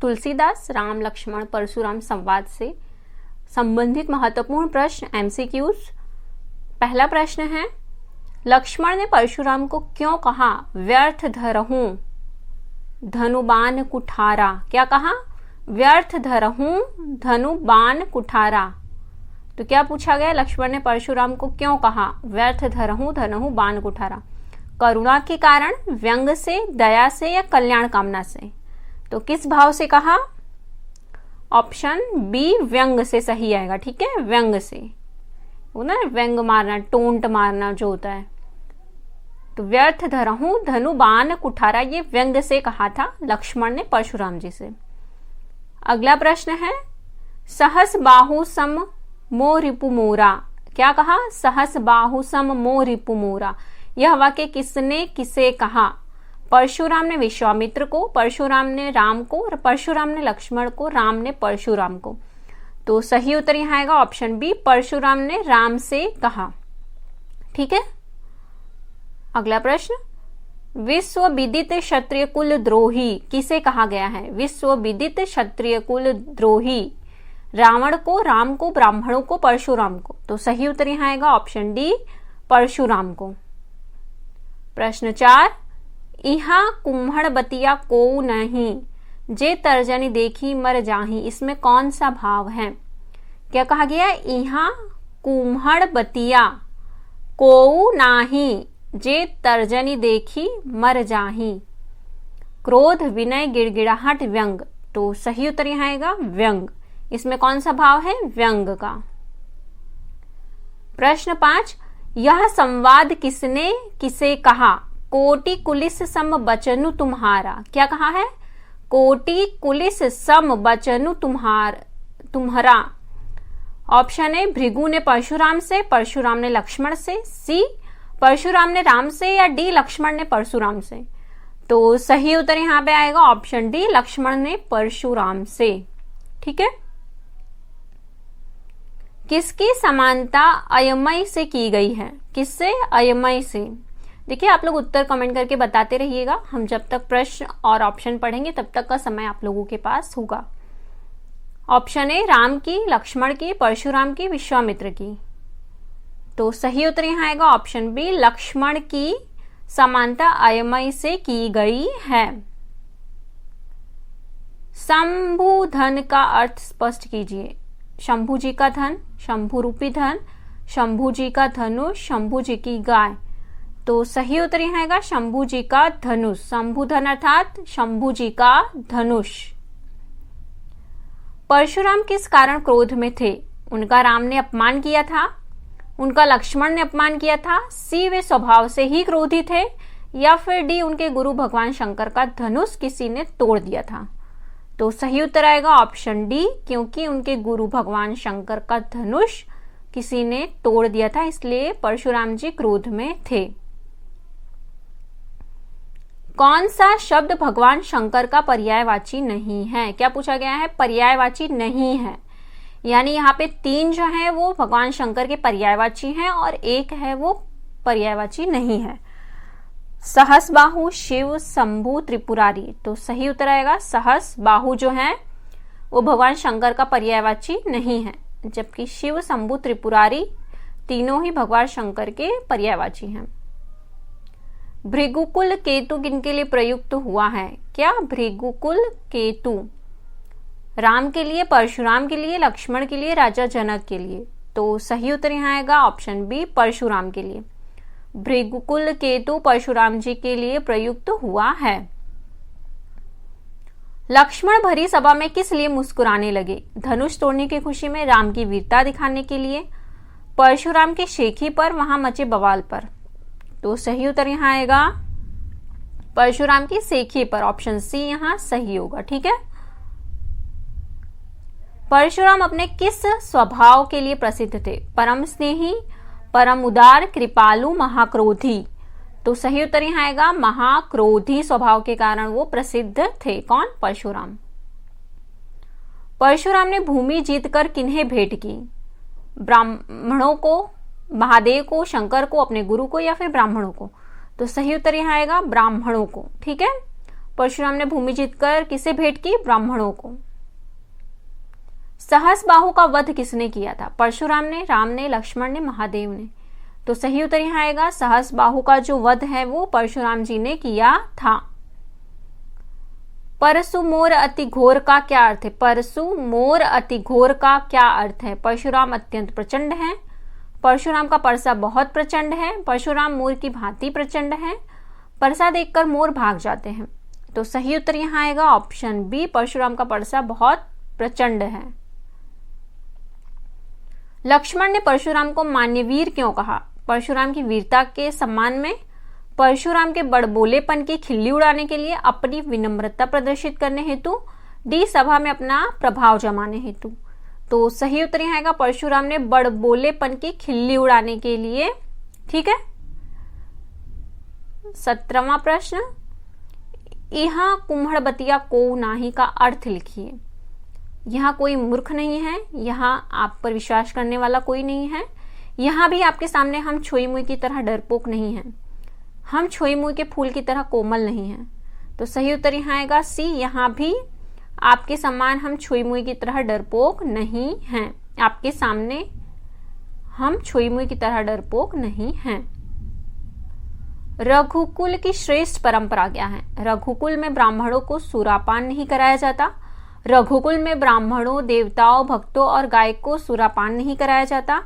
तुलसीदास राम लक्ष्मण परशुराम संवाद से संबंधित महत्वपूर्ण प्रश्न एमसीक्यूज। पहला प्रश्न है, लक्ष्मण ने परशुराम को क्यों कहा व्यर्थ धरहूं धनुबान कुठारा? क्या कहा? व्यर्थ धरहूं धनुबान कुठारा। तो क्या पूछा गया? लक्ष्मण ने परशुराम को क्यों कहा व्यर्थ धरहूं धनु बाण कुठारा? करुणा के कारण, व्यंग से, दया से या कल्याण कामना से? तो किस भाव से कहा? ऑप्शन बी व्यंग से सही आएगा। ठीक है, व्यंग से, वो ना व्यंग मारना, टोंट मारना जो होता है। तो व्यर्थ धरहूं धनु बाण कुठारा, ये व्यंग से कहा था लक्ष्मण ने परशुराम जी से। अगला प्रश्न है, सहस बाहु सम मो रिपु मोरा। क्या कहा? सहस बाहु सम मो रिपु मोरा। यह वाक्य किसने किसे कहा? परशुराम ने विश्वामित्र को, परशुराम ने राम को, और परशुराम ने लक्ष्मण को, राम ने परशुराम को। तो सही उत्तर यहां आएगा ऑप्शन बी, परशुराम ने राम से कहा। ठीक है, अगला प्रश्न, विश्व विदित क्षत्रिय कुल द्रोही किसे कहा गया है? विश्व विदित क्षत्रिय कुल द्रोही रावण को, राम को, ब्राह्मणों को, परशुराम को। तो सही उत्तर यहां आएगा ऑप्शन डी, परशुराम को। प्रश्न 4, इहा कुम्हड़ बतिया को नहीं जे तर्जनी देखी मर जाही, इसमें कौन सा भाव है? क्या कहा गया? इहा कुम्हड़ बतिया को नाही जे तर्जनी देखी मर जाही। क्रोध, विनय, गिड़गिड़ाहट, व्यंग। तो सही उत्तर यहां आएगा व्यंग। इसमें कौन सा भाव है? व्यंग का। प्रश्न 5, यह संवाद किसने किसे कहा? कोटि कुलिस सम बचनु तुम्हारा। क्या कहा है? कोटि कुलिस सम बचनु तुम्हारा। ऑप्शन ए, भृगु ने परशुराम से, परशुराम ने लक्ष्मण से, सी परशुराम ने राम से, या डी लक्ष्मण ने परशुराम से। तो सही उत्तर यहां पे आएगा ऑप्शन डी, लक्ष्मण ने परशुराम से। ठीक है, किसकी समानता अयमय से की गई है? किससे? अयमय से। देखिए, आप लोग उत्तर कमेंट करके बताते रहिएगा। हम जब तक प्रश्न और ऑप्शन पढ़ेंगे तब तक का समय आप लोगों के पास होगा। ऑप्शन ए, राम की, लक्ष्मण की, परशुराम की, विश्वामित्र की। तो सही उत्तर यहां आएगा ऑप्शन बी, लक्ष्मण की समानता अयमय से की गई है। शंभु धन का अर्थ स्पष्ट कीजिए। शंभु जी का धन, शंभु रूपी धन, शंभु जी का धनुष, शंभु जी की गाय। तो सही उत्तर यहां आएगा शंभु जी का धनुष। शंभु धन अर्थात शंभु जी का धनुष। परशुराम किस कारण क्रोध में थे? उनका राम ने अपमान किया था, उनका लक्ष्मण ने अपमान किया था, सी वे स्वभाव से ही क्रोधी थे, या फिर डी उनके गुरु भगवान शंकर का धनुष किसी ने तोड़ दिया था। तो सही उत्तर आएगा ऑप्शन डी, क्योंकि उनके गुरु भगवान शंकर का धनुष किसी ने तोड़ दिया था, इसलिए परशुराम जी क्रोध में थे। कौन सा शब्द भगवान शंकर का पर्यायवाची नहीं है? क्या पूछा गया है? पर्यायवाची नहीं है, यानी यहाँ पे 3 जो है वो भगवान शंकर के पर्यायवाची हैं और 1 है वो पर्यायवाची नहीं है। सहस बाहु, शिव, शंभु, त्रिपुरारी। तो सही उत्तर आएगा सहस बाहु जो है वो भगवान शंकर का पर्यायवाची नहीं है, जबकि शिव, शंभु, त्रिपुरारी तीनों ही भगवान शंकर के पर्यायवाची हैं। भृगुकुल केतु किनके लिए प्रयुक्त हुआ है? क्या? भृगुकुल केतु राम के लिए, परशुराम के लिए, लक्ष्मण के लिए, राजा जनक के लिए। तो सही उत्तर यहां आएगा ऑप्शन बी, परशुराम के लिए। भृगुकुल केतु परशुराम जी के लिए प्रयुक्त हुआ है। लक्ष्मण भरी सभा में किस लिए मुस्कुराने लगे? धनुष तोड़ने की खुशी में, राम की वीरता दिखाने के लिए, परशुराम के शेखी पर, वहां मचे बवाल पर। तो सही उत्तर यहां आएगा परशुराम की सेखी पर। ऑप्शन सी यहां सही होगा। ठीक है, परशुराम अपने किस स्वभाव के लिए प्रसिद्ध थे? परम स्नेही, परम उदार, कृपालु, महाक्रोधी। तो सही उत्तर यहां आएगा महाक्रोधी स्वभाव के कारण वो प्रसिद्ध थे। कौन? परशुराम। परशुराम ने भूमि जीतकर किन्हें भेंट की? ब्राह्मणों को, महादेव को, शंकर को, अपने गुरु को, या फिर ब्राह्मणों को? तो सही उत्तर यहां आएगा ब्राह्मणों को। ठीक है, परशुराम ने भूमि जीतकर किसे भेंट की? ब्राह्मणों को। सहस्बाहु का वध किसने किया था? परशुराम ने, राम ने, लक्ष्मण ने, महादेव ने। तो सही उत्तर यहाँ आएगा सहस्बाहु का जो वध है वो परशुराम जी ने किया था। परसु मोर अति घोर का क्या अर्थ है? परसु मोर अति घोर का क्या अर्थ है? परशुराम अत्यंत प्रचंड है, परशुराम का परसा बहुत प्रचंड है, परशुराम मोर की भांति प्रचंड है, परसा देखकर मोर भाग जाते हैं। तो सही उत्तर यहाँ आएगा ऑप्शन बी, परशुराम का परसा बहुत प्रचंड है। लक्ष्मण ने परशुराम को मान्यवीर क्यों कहा? परशुराम की वीरता के सम्मान में, परशुराम के बड़बोलेपन की खिल्ली उड़ाने के लिए, अपनी विनम्रता प्रदर्शित करने हेतु, डी सभा में अपना प्रभाव जमाने हेतु। तो सही उत्तर यहाँ आएगा परशुराम ने बड़बोलेपन की खिल्ली उड़ाने के लिए। ठीक है। 17वां प्रश्न, यहाँ कुम्हड़बतिया को नाही का अर्थ लिखिए। यहाँ कोई मूर्ख नहीं है, यहाँ आप पर विश्वास करने वाला कोई नहीं है, यहाँ भी आपके सामने हम छोई मुई की तरह डरपोक नहीं है, हम छोई मुई के फूल की तरह कोमल नहीं है। तो सही उत्तर यहाँ आएगा सी, यहाँ भी आपके समान हम छोई मुई की तरह डरपोक नहीं हैं। आपके सामने हम छोई मुई की तरह डरपोक नहीं हैं। रघुकुल की श्रेष्ठ परंपरा क्या है? रघुकुल में ब्राह्मणों को सुरापान नहीं कराया जाता, रघुकुल में ब्राह्मणों, देवताओं, भक्तों और गाय को सुरापान नहीं कराया जाता,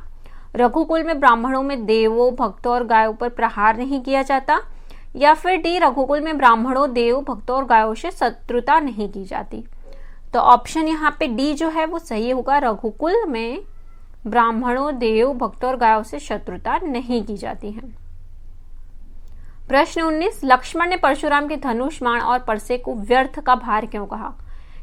रघुकुल में ब्राह्मणों में देवों, भक्तों और गायों पर प्रहार नहीं किया जाता, या फिर डी रघुकुल में ब्राह्मणों, देव, भक्तों और गायों से शत्रुता नहीं की जाती। तो ऑप्शन यहाँ पे डी जो है वो सही होगा, रघुकुल में ब्राह्मणों, देव, भक्तों और गायों से शत्रुता नहीं की जाती है। प्रश्न 19, लक्ष्मण ने परशुराम के धनुष, बाण और परसे को व्यर्थ का भार क्यों कहा?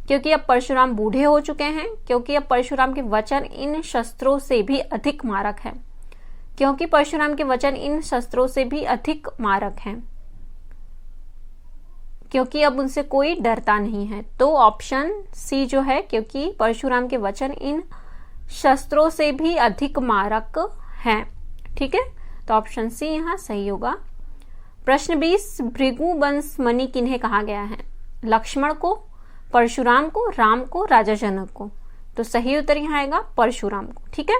क्योंकि अब परशुराम बूढ़े हो चुके हैं, क्योंकि अब परशुराम के वचन इन शस्त्रों से भी अधिक मारक है, क्योंकि परशुराम के वचन इन शस्त्रों से भी अधिक मारक हैं, क्योंकि अब उनसे कोई डरता नहीं है। तो ऑप्शन सी जो है, क्योंकि परशुराम के वचन इन शस्त्रों से भी अधिक मारक हैं। ठीक है, तो ऑप्शन सी यहाँ सही होगा। प्रश्न 20, भृगुवंश मणि किन्हें कहा गया है? लक्ष्मण को, परशुराम को, राम को, राजा जनक को। तो सही उत्तर यहाँ आएगा परशुराम को। ठीक है,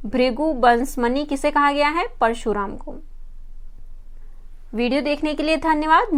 भृगुवंश मणि किसे कहा गया है? परशुराम को। वीडियो देखने के लिए धन्यवाद।